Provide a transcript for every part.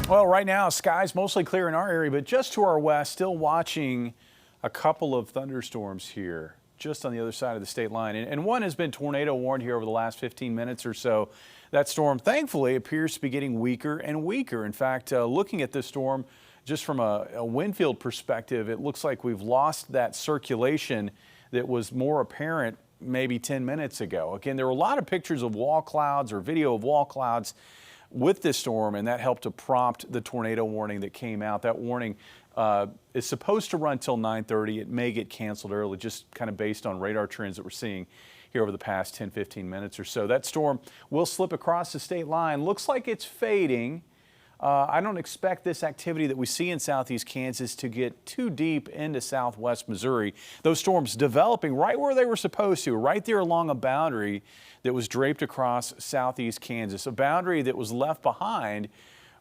Well, right now, skies mostly clear in our area, but just to our west, still watching a couple of thunderstorms here, just on the other side of the state line. And one has been tornado warned here over the last 15 minutes or so. That storm, thankfully, appears to be getting weaker and weaker. In fact, looking at this storm, just from a wind field perspective, it looks like we've lost that circulation that was more apparent maybe 10 minutes ago. Again, there were a lot of pictures of wall clouds or video of wall clouds with this storm, and that helped to prompt the tornado warning that came out. That warning is supposed to run till 9:30. It may get canceled early, just kind of based on radar trends that we're seeing here over the past 10-15 minutes or so. That storm will slip across the state line. Looks like it's fading. I don't expect this activity that we see in southeast Kansas to get too deep into southwest Missouri. Those storms developing right where they were supposed to, right there along a boundary that was draped across southeast Kansas, a boundary that was left behind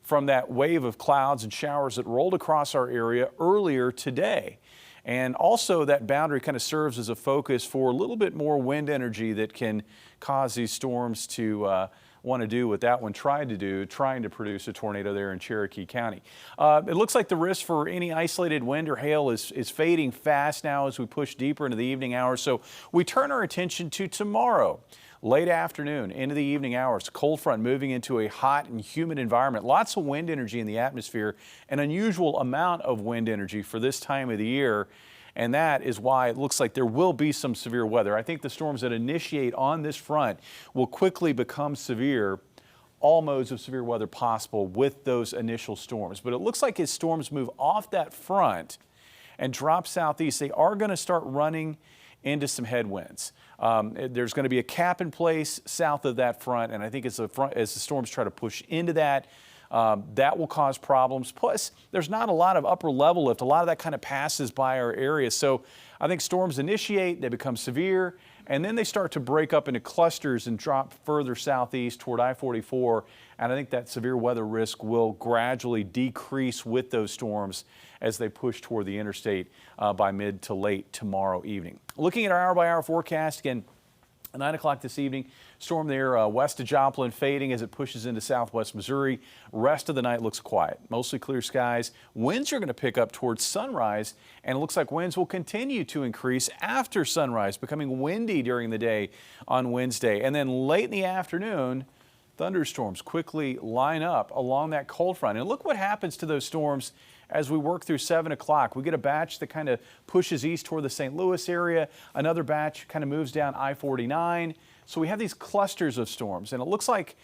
from that wave of clouds and showers that rolled across our area earlier today. And also that boundary kind of serves as a focus for a little bit more wind energy that can cause these storms to want to do what that one tried to do, trying to produce a tornado there in Cherokee County. It looks like the risk for any isolated wind or hail is fading fast now as we push deeper into the evening hours. So we turn our attention to tomorrow. Late afternoon into the evening hours, cold front moving into a hot and humid environment. Lots of wind energy in the atmosphere, an unusual amount of wind energy for this time of the year. And that is why it looks like there will be some severe weather. I think the storms that initiate on this front will quickly become severe. All modes of severe weather possible with those initial storms. But it looks like as storms move off that front and drop southeast, they are going to start running into some headwinds. There's going to be a cap in place south of that front, and I think as the storms try to push into that, that will cause problems. Plus, there's not a lot of upper level lift. A lot of that kind of passes by our area. So I think storms initiate, they become severe, and then they start to break up into clusters and drop further southeast toward I-44. And I think that severe weather risk will gradually decrease with those storms as they push toward the interstate by mid to late tomorrow evening. Looking at our hour-by-hour forecast, again, 9 o'clock this evening, storm there west of Joplin fading as it pushes into southwest Missouri. Rest of the night looks quiet, mostly clear skies. Winds are going to pick up towards sunrise, and it looks like winds will continue to increase after sunrise, becoming windy during the day on Wednesday. And then late in the afternoon, thunderstorms quickly line up along that cold front. And look what happens to those storms as we work through 7 o'clock. We get a batch that kind of pushes east toward the St. Louis area. Another batch kind of moves down I-49. So we have these clusters of storms, and it looks like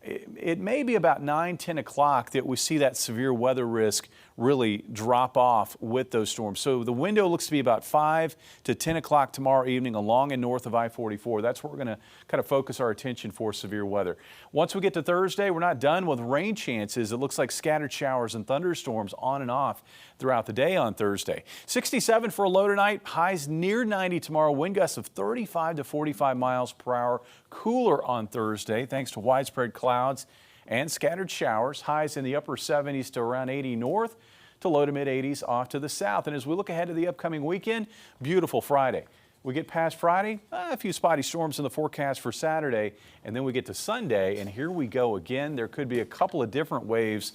it may be about 9-10 o'clock that we see that severe weather risk really drop off with those storms. So the window looks to be about 5 to 10 o'clock tomorrow evening along and north of I-44. That's where we're going to kind of focus our attention for severe weather. Once we get to Thursday, we're not done with rain chances. It looks like scattered showers and thunderstorms on and off throughout the day on Thursday. 67 for a low tonight, highs near 90 tomorrow, wind gusts of 35 to 45 miles per hour. Cooler on Thursday thanks to widespread clouds and scattered showers. Highs in the upper 70s to around 80 north to low to mid 80s off to the south. And as we look ahead to the upcoming weekend, beautiful Friday. We get past Friday, a few spotty storms in the forecast for Saturday, and then we get to Sunday, and here we go again. There could be a couple of different waves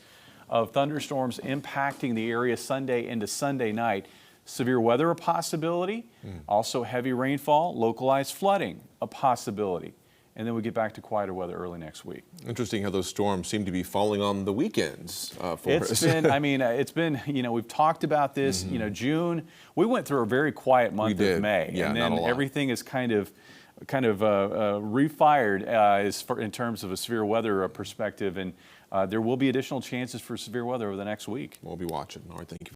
of thunderstorms impacting the area Sunday into Sunday night. Severe weather a possibility, also heavy rainfall, localized flooding a possibility. And then we get back to quieter weather early next week. Interesting how those storms seem to be falling on the weekends for us. It's been, we've talked about this, June, we went through a very quiet month of May. Yeah, and then everything is kind of refired in terms of a severe weather perspective. And there will be additional chances for severe weather over the next week. We'll be watching. All right, thank you.